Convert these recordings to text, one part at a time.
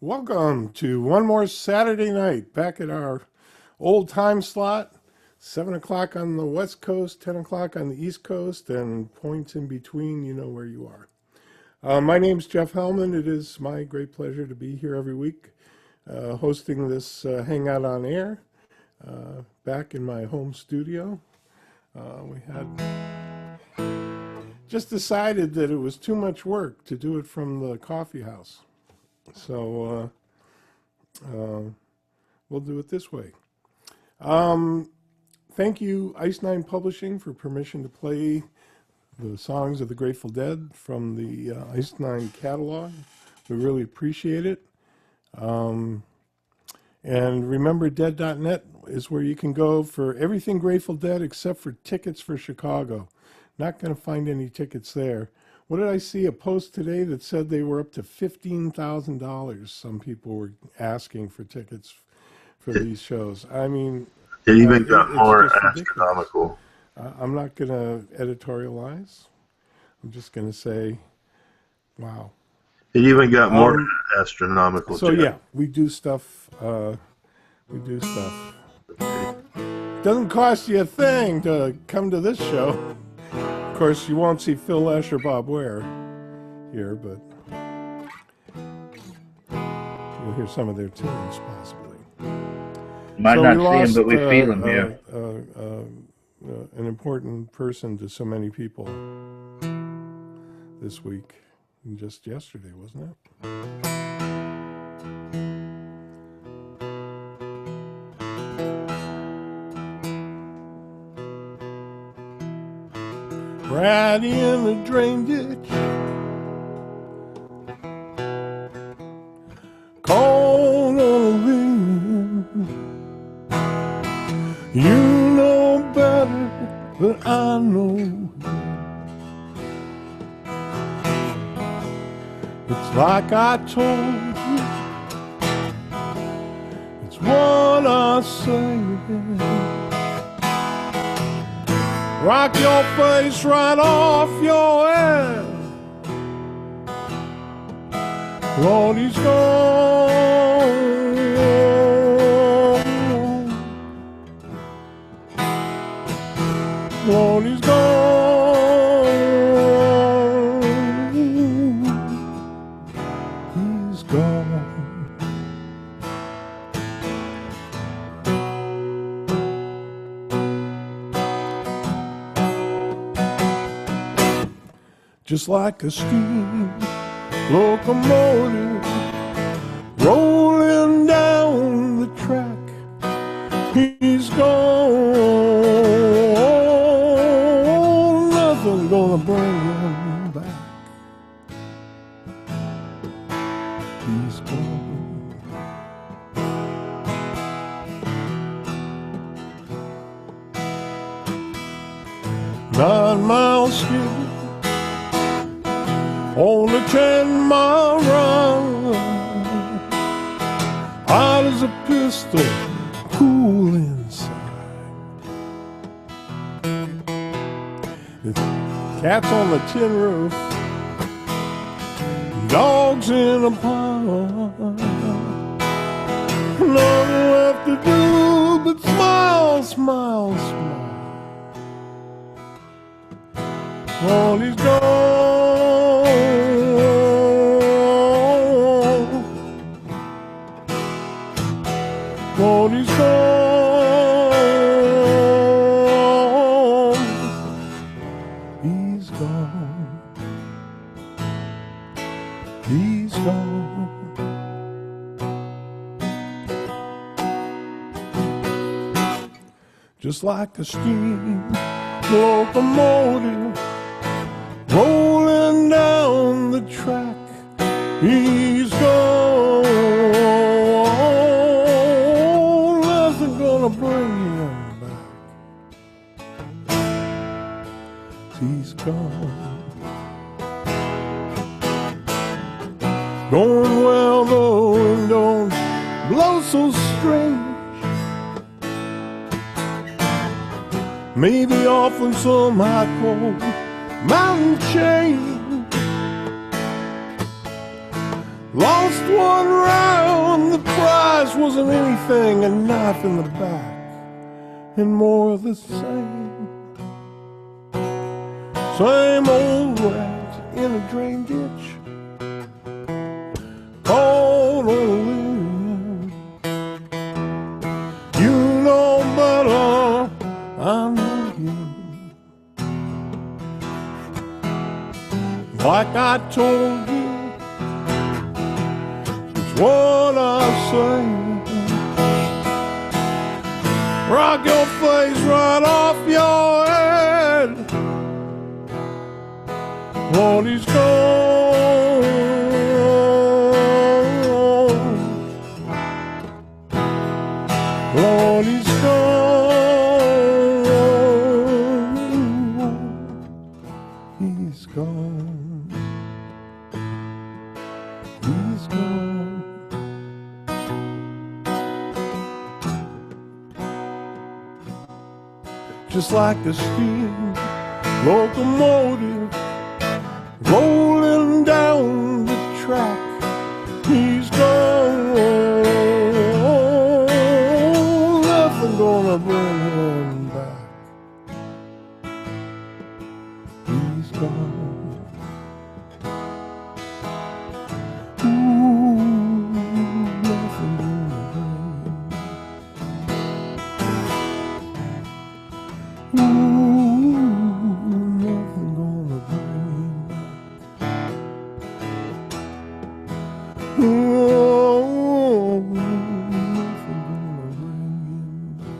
Welcome to one more Saturday night back at our old time slot, 7 o'clock on the West Coast, 10 o'clock on the East Coast, and points in between, you know where you are. My name's Jeff Hellman. It is my great pleasure to be here every week hosting this Hangout on Air back in my home studio. We had just decided that it was too much work to do it from the coffee house. So we'll do it this way. Thank you, Ice Nine Publishing, for permission to play the songs of the Grateful Dead from the Ice Nine catalog. We really appreciate it. And remember, dead.net is where you can go for everything Grateful Dead except for tickets for Chicago. Not going to find any tickets there. What did I see? A post today that said they were up to $15,000. Some people were asking for tickets for these shows. I mean, it even got more astronomical. I'm not going to editorialize. I'm just going to say, wow. It even got more astronomical. So yeah, we do stuff. Doesn't cost you a thing to come to this show. Of course, you won't see Phil Lesh or Bob Ware here, but you'll hear some of their tunes, possibly. Might not see him, but we feel him here. An important person to so many people this week, and just yesterday, wasn't it? Right in the drain ditch, cold on a limb. You know better than I know. It's like I told you, it's what I say. Rock your face right off your head. Lord, he's gone. Lord, he's gone. He's gone. Just like a steam locomotive rolling down the track, he's gone. Nothing gonna bring him back. He's gone. 9 miles still on a 10-mile run, hot as a pistol, cool inside. The cat's on the tin roof, dogs in a pond. Nothing left to do but smile, smile, smile. Well, he's gone. Lord, he's gone. He's gone. He's gone. Just like a steam locomotive rolling down the track, he's gone. Bring him back. He's gone. Going well though, and don't blow so strange. Maybe off on some high cold mountain chain. Lost one ride price wasn't anything, a knife in the back, and more of the same. Same old rat in a drain ditch, cold old wind. You know better, I know you. Like I told you, it's what I say. Rock your face right off your head. Lord, he's gone. Lord, he's gone. He's gone. He's gone. Just like a steam locomotive rolling down the track, he's gone. Nothing gonna bring him back. He's gone. Ooh, nothing gonna bring him back. Ooh, nothing gonna bring him back. Oh, nothing gonna bring him back.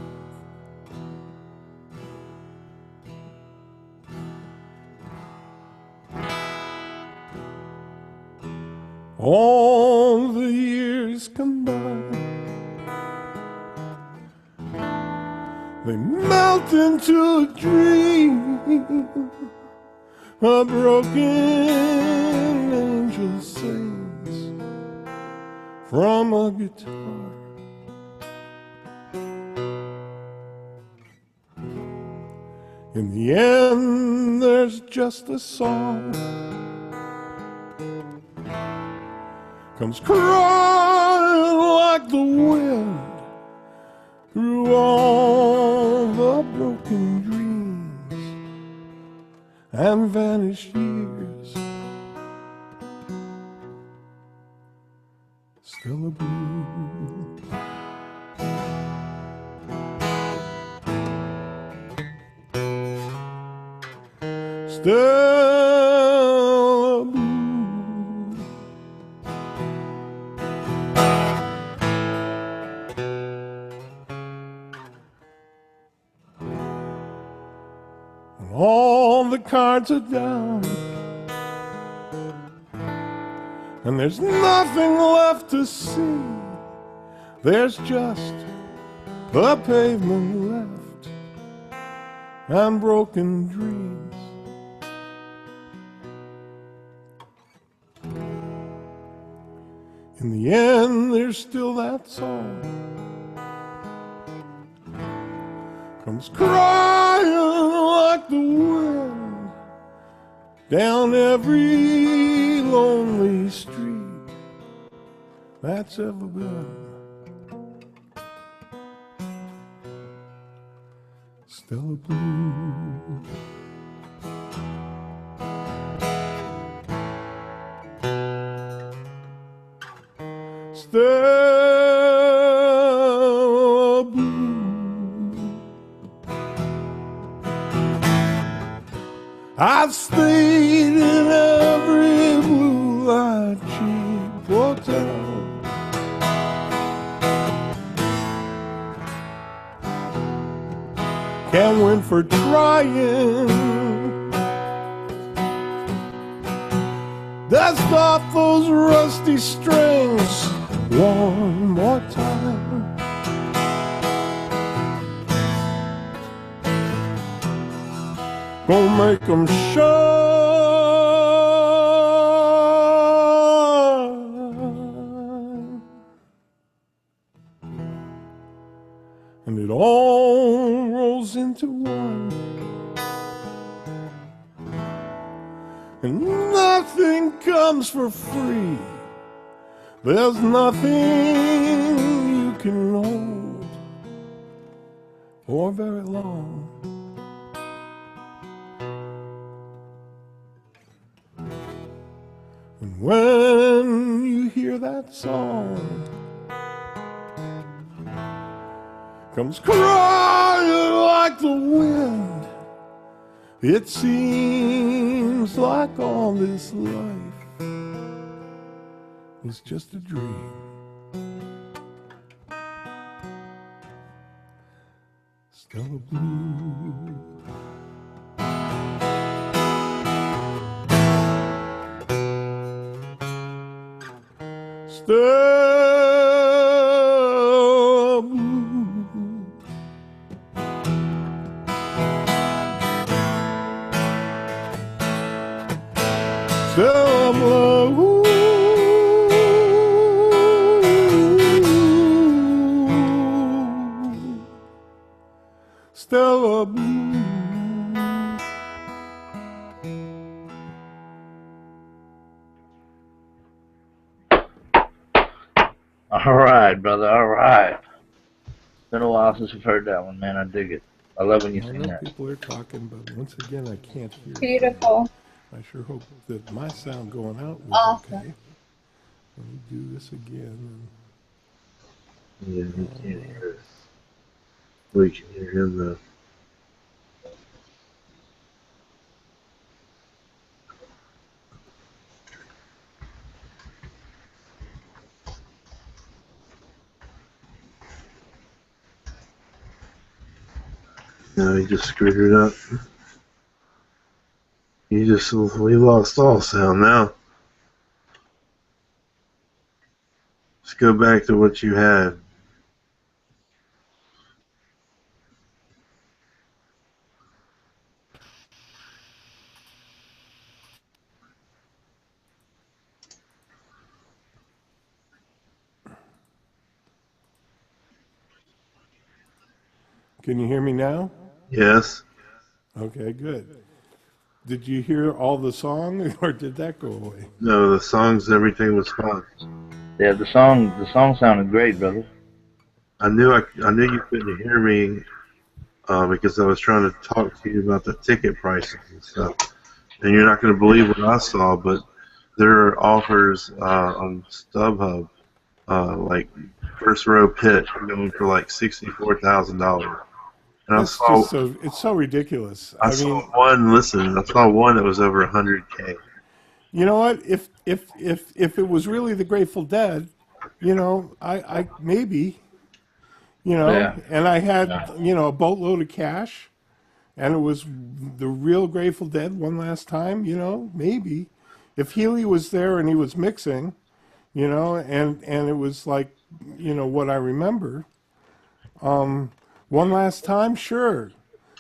All the years combined, they melt into a dream. A broken angel sings from a guitar. In the end, there's just a song comes crying like the wind through all the broken dreams and vanished years. Still a blue. Still a blue. When all the cards are down and there's nothing left to see, there's just the pavement left and broken dreams. In the end, there's still that song comes crying like the wind down every lonely street that's ever been. Still a blue. Still a blue. I've stayed in every blue light cheap hotel. Can't win for trying. Dust off those rusty strings one more time. Gonna make them shine. And it all rolls into one. And nothing comes for free. There's nothing broken old or very long. And when you hear that song comes crying like the wind, it seems like all this life is just a dream. Stella Blue. Stella Blue. Stella Blue. Stella Blue. All right, brother. All right. It's been a while since we've heard that one, man. I dig it. I love when you I sing know that. people are talking, but once again, I can't hear. Beautiful. I sure hope that my sound going out was Awesome. okay. Let me do this again. Yeah, he can't hear us. We can hear him though. No, he just screwed it up. We lost all sound now. Let's go back to what you had. Can you hear me now? Yes. Okay, good. Did you hear all the song, or did that go away? No, the songs, everything was fine. Yeah, the song sounded great, brother. I knew you couldn't hear me because I was trying to talk to you about the ticket prices and stuff. And you're not going to believe what I saw, but there are offers on StubHub, like first row pit going for like $64,000. And That's just it's so ridiculous. I mean, I saw one that was over 100K. you know what? If it was really the Grateful Dead, I maybe, Yeah. and I had, a boatload of cash, and it was the real Grateful Dead one last time, maybe. If Healy was there and he was mixing, and it was like, what I remember, one last time, sure,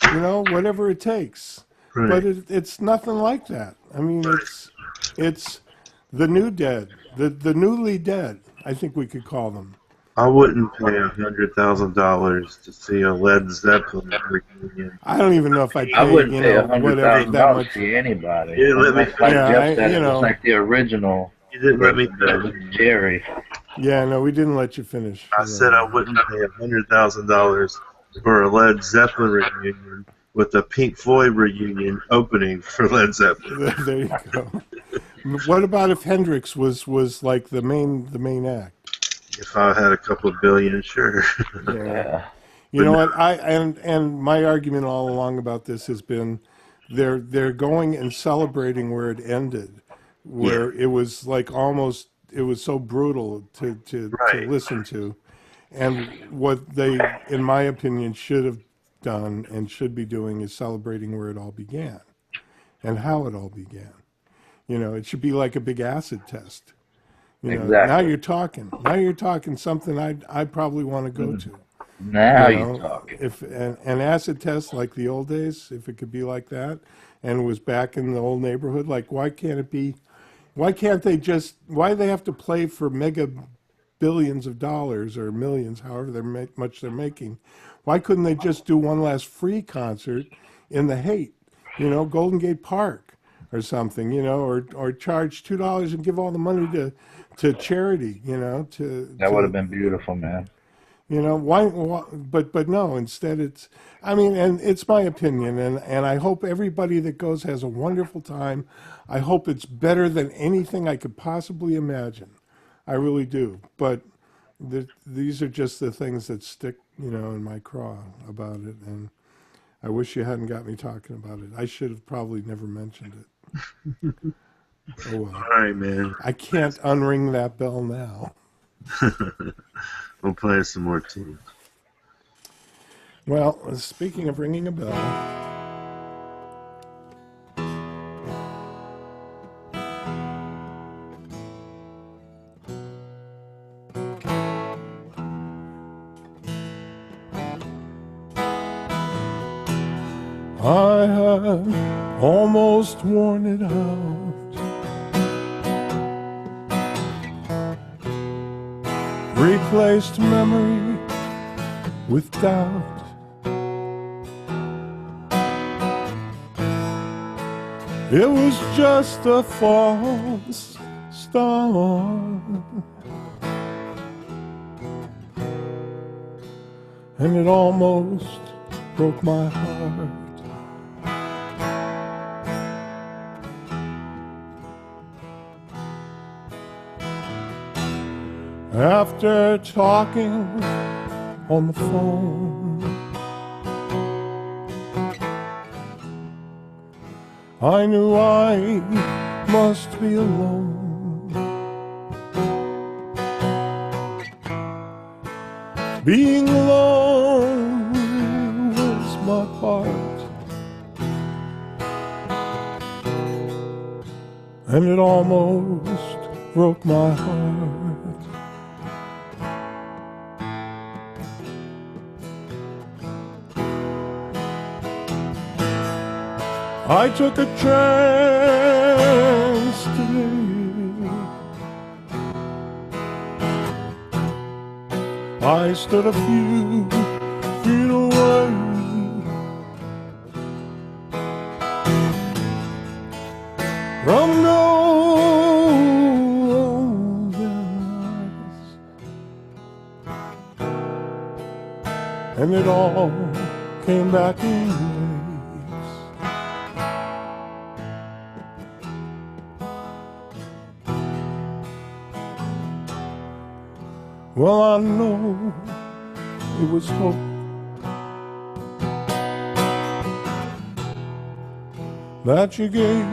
whatever it takes. Right. But it's nothing like that. I mean, it's the new dead, the newly dead, I think we could call them. I wouldn't pay $100,000 to see a Led Zeppelin reunion. I don't even know if I'd pay, I wouldn't pay whatever that $100,000 much. to see anybody. You didn't let me Unless, like Yeah, Jeff said, it was like the original. You didn't let me version finish. with Jerry. Yeah, no, we didn't let you finish. I said I wouldn't pay $100,000 for a Led Zeppelin reunion with a Pink Floyd reunion opening for Led Zeppelin. There you go. What about if Hendrix was like the main act? If I had a couple of billion, sure. Yeah. You know what? And my argument all along about this has been they're going and celebrating where it ended, where it was like almost it was so brutal to listen to, and what they, in my opinion, should have done and should be doing is celebrating where it all began, and how it all began. It should be like a big acid test. Exactly. Now you're talking. Now you're talking something I'd probably want to go to. Now you're talking. If an acid test like the old days, if it could be like that, and it was back in the old neighborhood, like why can't it be? Why can't they just? Why do they have to play for mega billions of dollars or millions, however much they're making? Why couldn't they just do one last free concert in the Haight, Golden Gate Park or something, or charge $2 and give all the money to charity, That would have been beautiful, man. You know, why, but no, instead it's, I mean, and it's my opinion, and I hope everybody that goes has a wonderful time. I hope it's better than anything I could possibly imagine. I really do. But these are just the things that stick, you know, in my craw about it, and I wish you hadn't got me talking about it. I should have probably never mentioned it. Oh well. All right, man. I can't unring that bell now. We'll play some more tunes. Well, speaking of ringing a bell, I had almost worn it out, replaced memory with doubt. It was just a false start, and it almost broke my heart. After talking on the phone, I knew I must be alone. Being alone was my part, and it almost broke my heart. I took a chance today. I stood a few feet away. From golden eyes, and it all came back in waves. Well, I know it was hope that you gave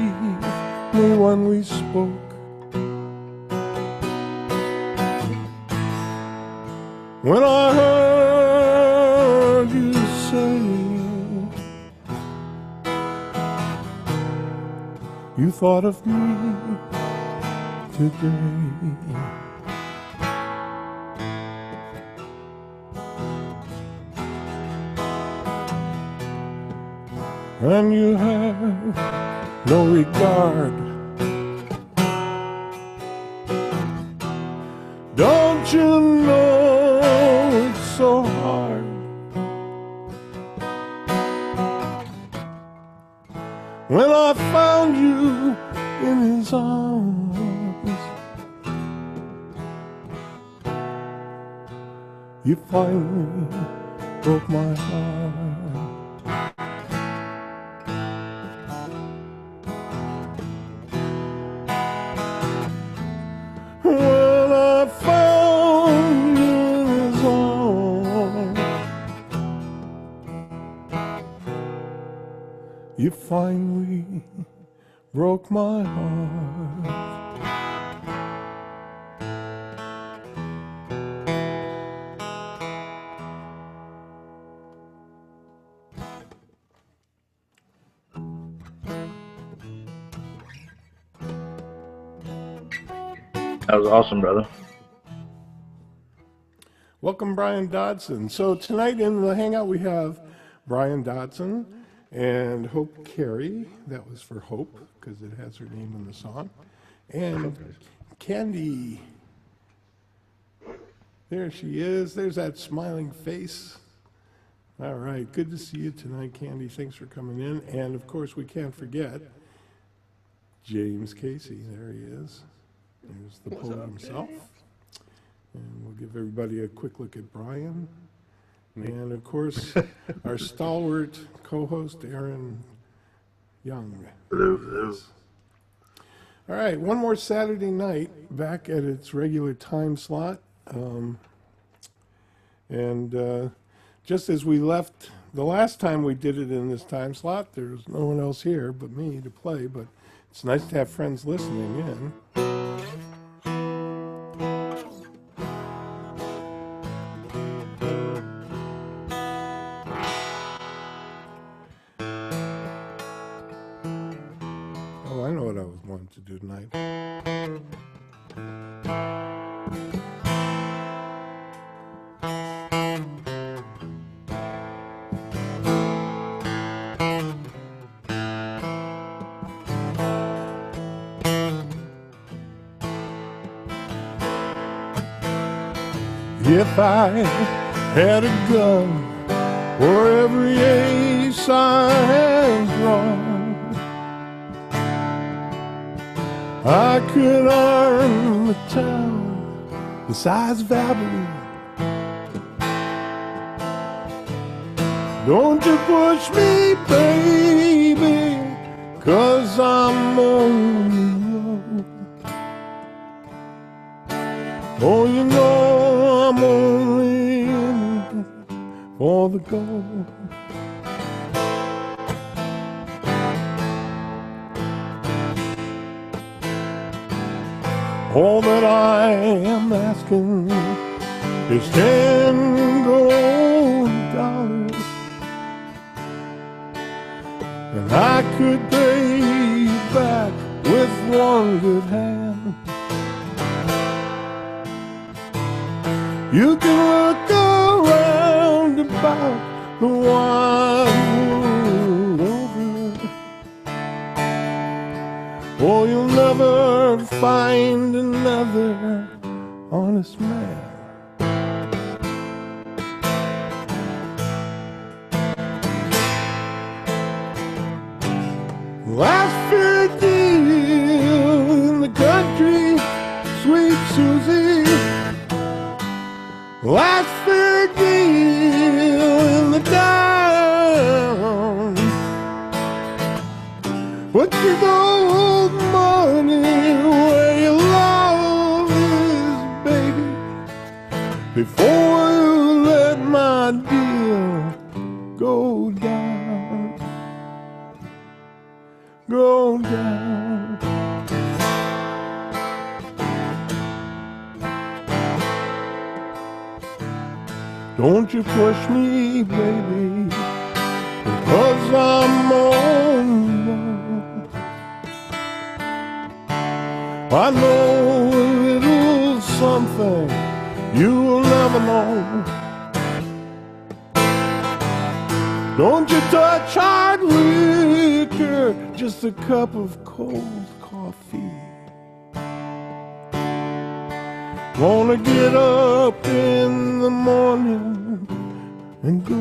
me when we spoke. When I heard you say you thought of me today. And you have no regard. Don't you know it's so hard when I found you in his arms? You finally broke my heart. When I found you in his arms, you finally broke my heart. That was awesome, brother. Welcome, Brian Dodson. So tonight in the Hangout we have Brian Dodson and Hope Carey. That was for Hope because it has her name in the song. And Candy. There she is. There's that smiling face. All right. Good to see you tonight, Candy. Thanks for coming in. And of course, we can't forget James Casey. There he is. There's the poet himself. And I'll give everybody a quick look at Brian. And of course, our stalwart co-host, Aaron Young. Hello, hello. All right, one more Saturday night back at its regular time slot. Just as we left the last time we did it in this time slot, there's no one else here but me to play, but it's nice to have friends listening in. Oh, I know what I was wanting to do tonight. If I had a gun for every ace I have drawn, I could arm a town the size of Abilene. Don't you push me, baby, 'cause I'm only young. Oh, you know I'm only in it for the gold. All that I am asking is 10 gold dollars, and I could pay you back with one good hand. You can look around about the wide world over, or you'll never find another honest man. Last fair deal in the country, sweet Susie. Last fair deal in the town. Put your gold money where your love is, baby, before you let my deal go down. Go down. Don't you push me, baby, because I'm on one. I know a little something you'll never know. Don't you touch hard liquor, just a cup of cold coffee. Wanna get up in the morning and go.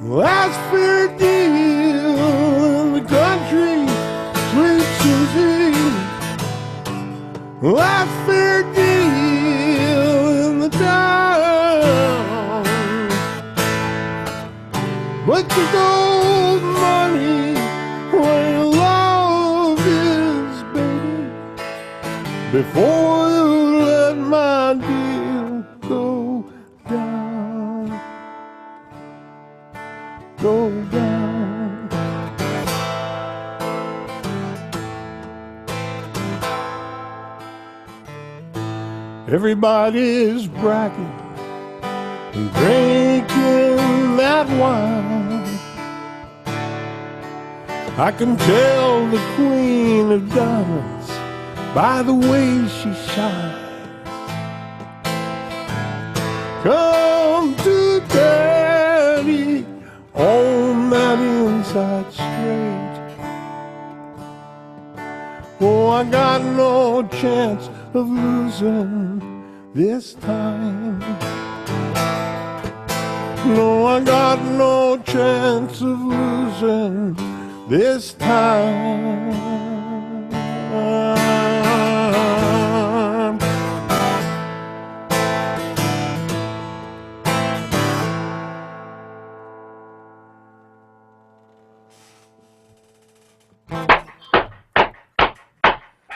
Last fair deal in the country, sweet Susie. Last fair deal in the town. But your gold money where your love is, baby, before you let my deal go down. Go down. Everybody's bragging and drinking that wine. I can tell the queen of diamonds by the way she shines. Come to daddy on that inside straight. Oh, I got no chance of losing this time. No, I got no chance of losing this time.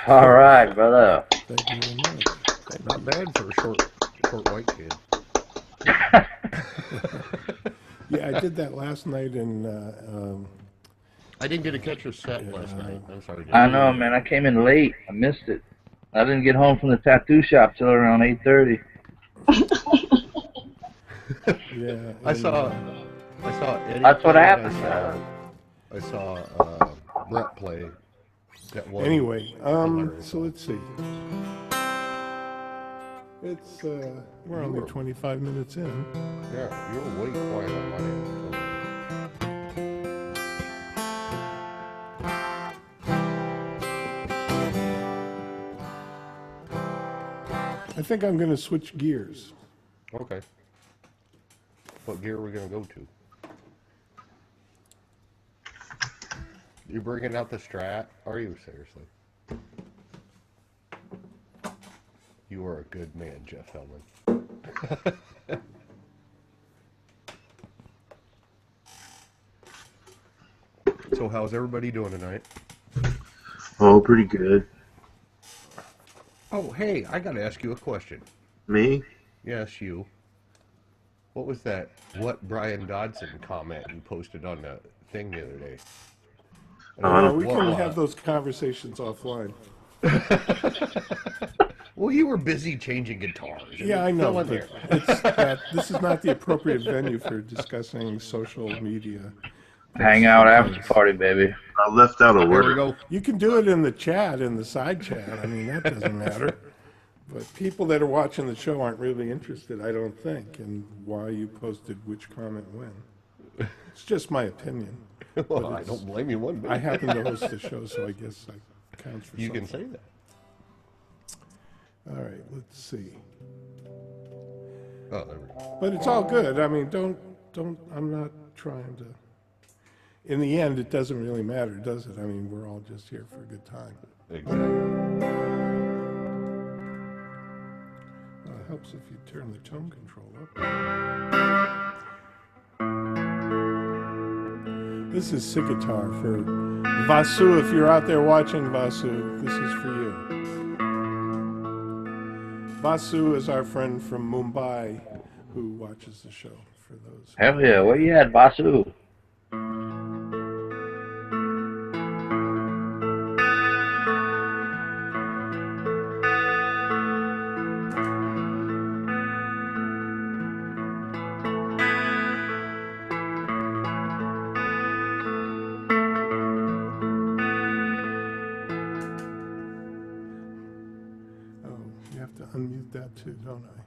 All right, brother. Thank you very much. Not bad for a short white kid. Yeah, I did that last night in. I didn't get to catch your set last night. I'm sorry. I know, man. I came in late. I missed it. I didn't get home from the tattoo shop till around 8:30. Yeah, I saw Eddie. That's what play, happened. I saw Brett play. That one. Anyway, hilarious so song. let's see. It's we're only 25 minutes in. Yeah, you're way quiet on my end. I think I'm going to switch gears. Okay. What gear are we gonna go to? You bringing out the Strat? Are you seriously? You are a good man, Jeff Hellman. So how's everybody doing tonight? Oh, pretty good. Oh, hey, I gotta ask you a question. Me? Yes, you. What was that? What Brian Dodson comment you posted on the thing the other day? I don't- We What can was? have those conversations offline. Well, you were busy changing guitars. Yeah, I know. Fill in But there. this is not the appropriate venue for discussing social media. Hang out after party, baby. I left out a There we word. go. You can do it in the chat, in the side chat. I mean, that doesn't matter. But people that are watching the show aren't really interested, I don't think, in why you posted which comment when. It's just my opinion. Well, But I don't blame you one bit. I happen to host the show, so I guess that counts for You something. can say that. All right, let's see. Oh, there we go. But it's all good. I mean, I'm not trying to. In the end, it doesn't really matter, does it? I mean, we're all just here for a good time. Exactly. Well, it helps if you turn the tone control up. This is Sigitar for Vasu. If you're out there watching, Vasu, this is for you. Vasu is our friend from Mumbai who watches the show, for those. Hell yeah. Where you at, Basu? Oh, you have to unmute that too, don't I?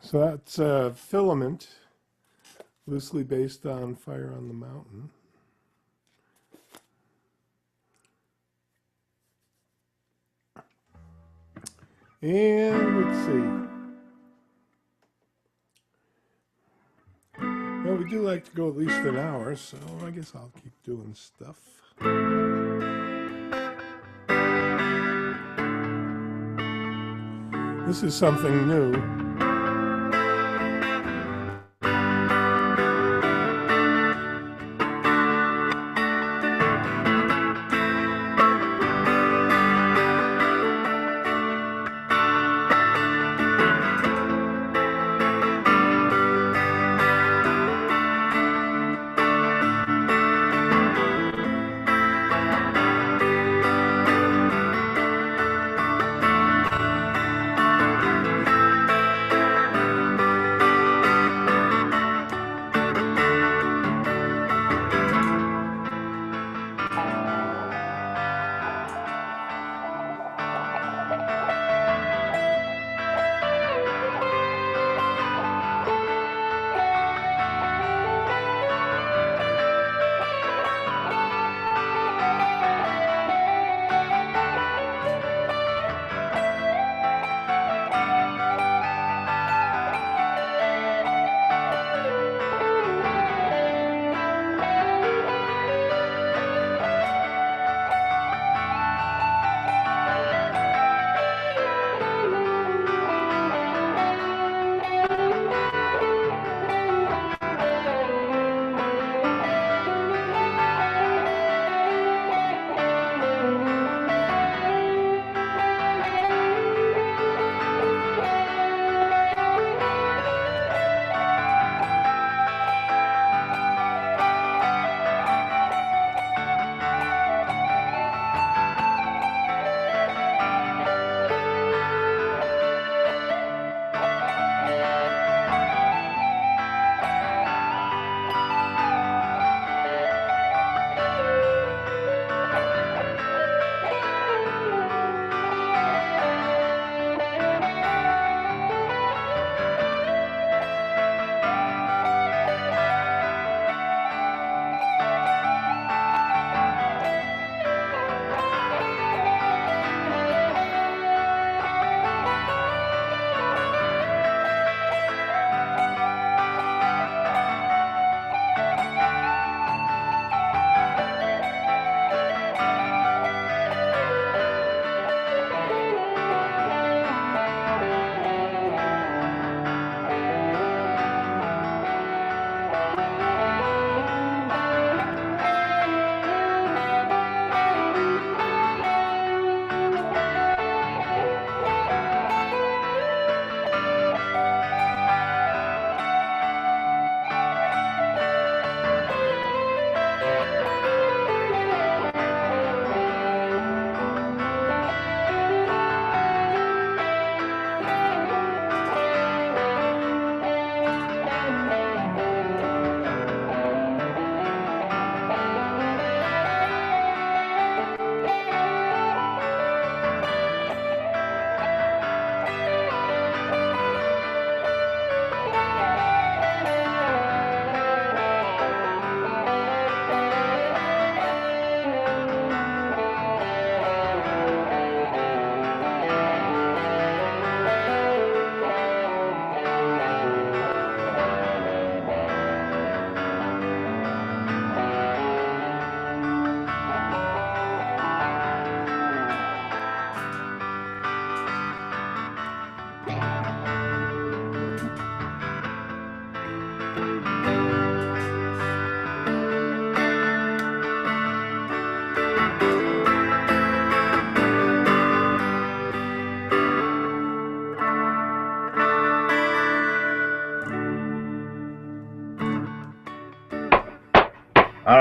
So that's Filament, loosely based on Fire on the Mountain. And let's see. Well, we do like to go at least an hour, so I guess I'll keep doing stuff. This is something new.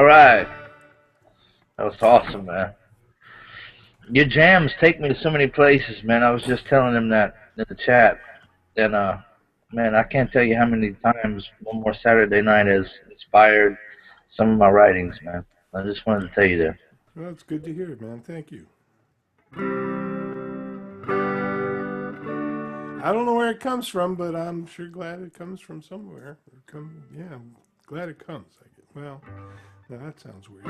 right. That was awesome, man. Your jams take me to so many places, man. I was just telling him that in the chat. And, man, I can't tell you how many times One More Saturday Night has inspired some of my writings, man. I just wanted to tell you that. Well, it's good to hear, man. Thank you. I don't know where it comes from, but I'm sure glad it comes from somewhere. Yeah, I'm glad it comes. Well, now that sounds weird.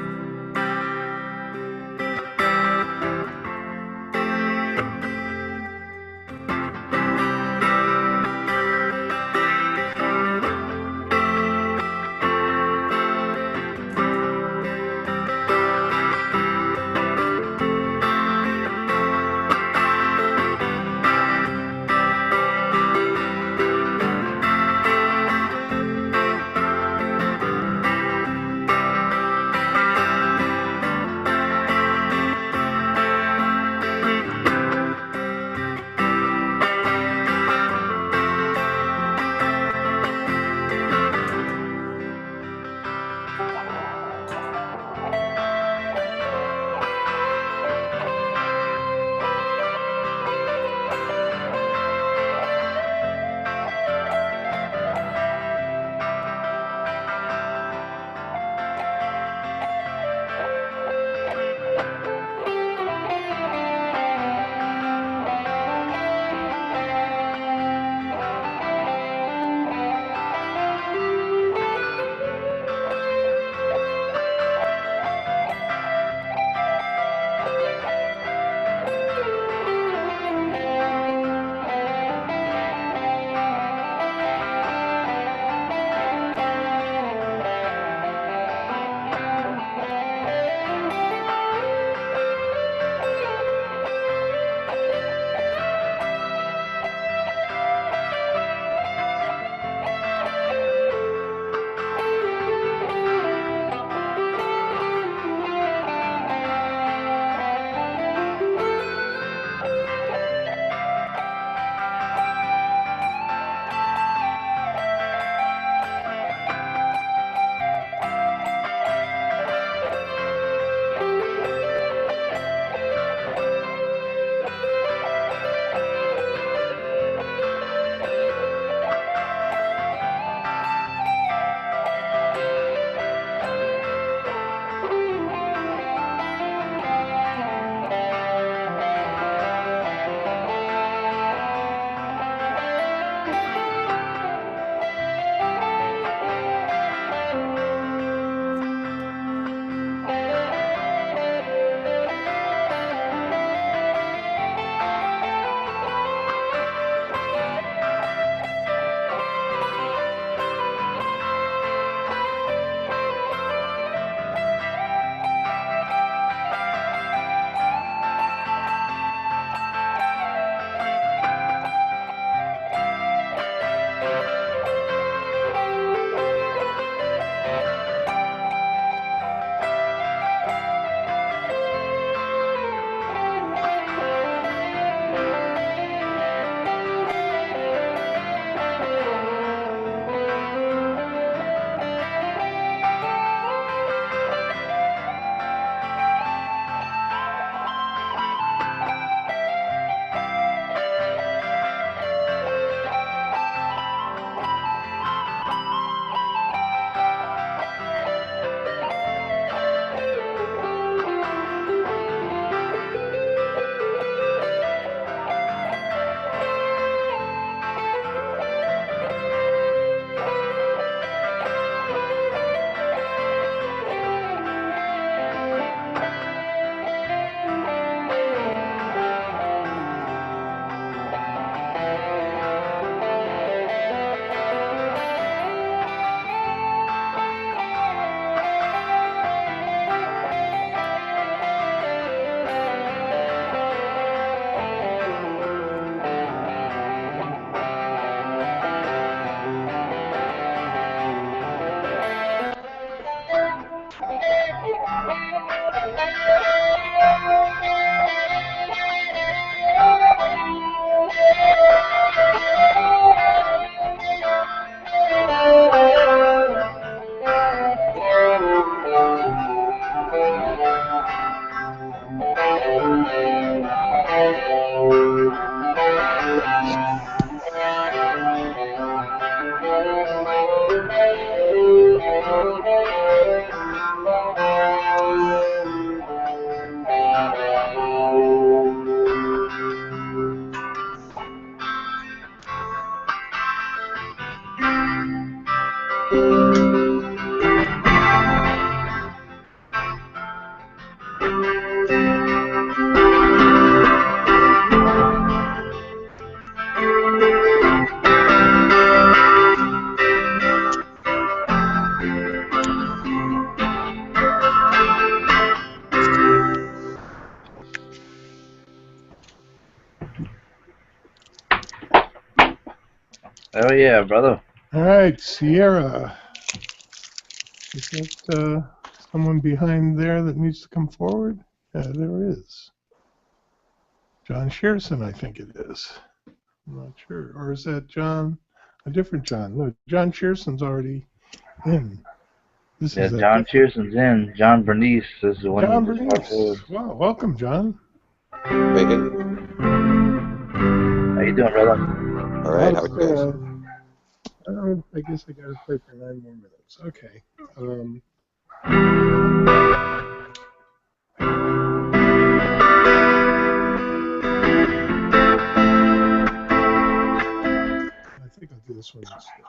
Oh yeah, brother. All right, Sierra. Is that someone behind there that needs to come forward? Yeah, there is. John Shearson, I think it is. I'm not sure. Or is that John? A different John. No, John Shearson's already in. This Yeah, is a John different Pearson's in. John Bernice is the one John who just walked forward. Bernice. Wow, welcome, John. Hey, hey. How you doing, brother? All right, how are you guys? I guess I got to play for 9 more minutes. Okay. I think I'll do this one instead.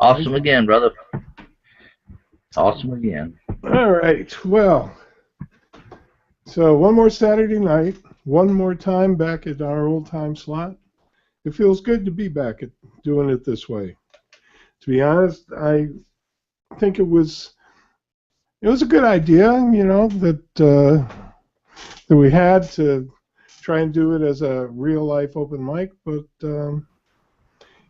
Awesome again, brother. Awesome again. All right. Well, so one more Saturday night, one more time back at our old time slot. It feels good to be back at doing it this way. To be honest, I think it was a good idea, that we had to try and do it as a real life open mic, but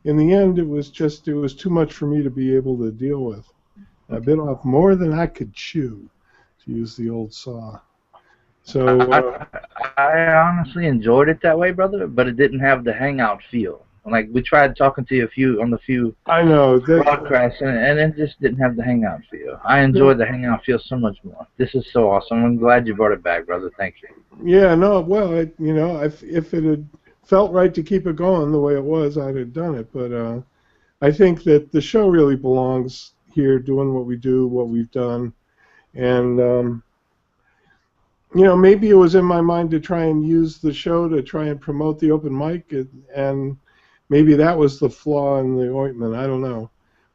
in the end, it was too much for me to be able to deal with. I bit off more than I could chew, to use the old saw. So I honestly enjoyed it that way, brother, but it didn't have the hangout feel. Like we tried talking to you on the few I know that broadcasts, and it just didn't have the hangout feel. I enjoyed the hangout feel so much more. This is so awesome. I'm glad you brought it back, brother. Thank you. Yeah, no, well, if it had felt right to keep it going the way it was, I'd have done it. But I think that the show really belongs here, doing what we do, what we've done, and maybe it was in my mind to try and use the show to try and promote the open mic, and maybe that was the flaw in the ointment. I don't know,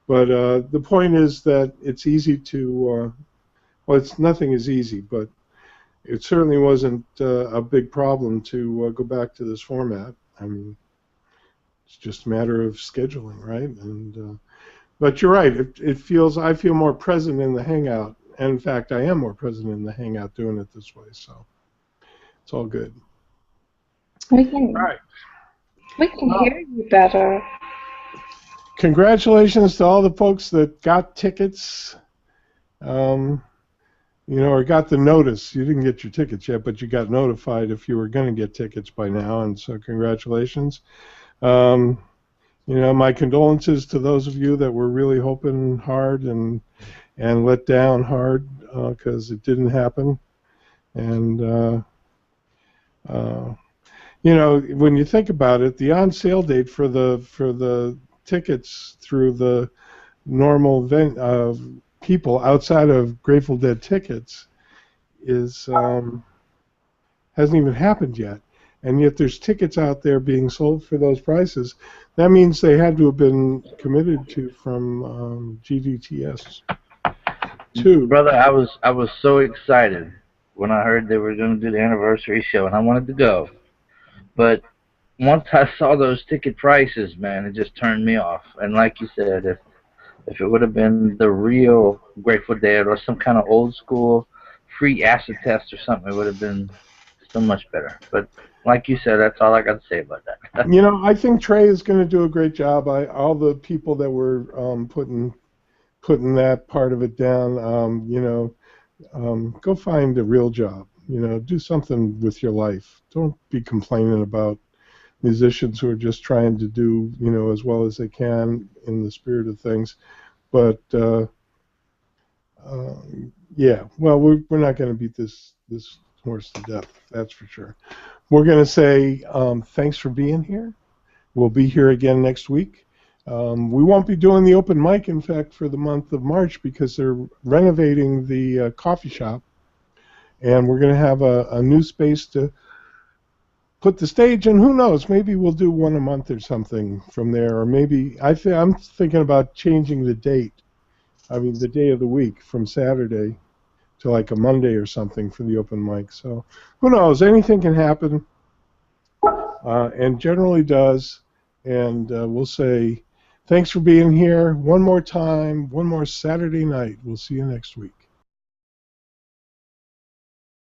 but the point is that it's easy to. Well, nothing is easy, but it certainly wasn't a big problem to go back to this format. I mean, it's just a matter of scheduling, right? And but you're right. I feel more present in the hangout, and in fact, I am more present in the hangout doing it this way. So it's all good. We can hear you better. Congratulations to all the folks that got tickets. Or got the notice. You didn't get your tickets yet, but you got notified if you were going to get tickets by now, and so congratulations. My condolences to those of you that were really hoping hard and let down hard because it didn't happen. And when you think about it, the on-sale date for the tickets through the normal event people outside of Grateful Dead tickets hasn't even happened yet, and yet there's tickets out there being sold for those prices. That means they had to have been committed to from GDTS too. Brother, I was so excited when I heard they were going to do the anniversary show, and I wanted to go, but once I saw those ticket prices, man, it just turned me off. And like you said, if it would have been the real Grateful Dead or some kind of old school free acid test or something, it would have been so much better. But like you said, that's all I got to say about that. I think Trey is going to do a great job. All the people that were putting that part of it down, go find a real job. Do something with your life. Don't be complaining about musicians who are just trying to do, as well as they can in the spirit of things. But yeah, well, we're not going to beat this horse to death. That's for sure. We're going to say thanks for being here. We'll be here again next week. We won't be doing the open mic, in fact, for the month of March because they're renovating the coffee shop, and we're going to have a new space to put the stage, and who knows, maybe we'll do one a month or something from there, or maybe I'm thinking about changing the date. I mean, the day of the week from Saturday to like a Monday or something for the open mic. So who knows? Anything can happen, and generally does. And we'll say thanks for being here one more time, one more Saturday night. We'll see you next week.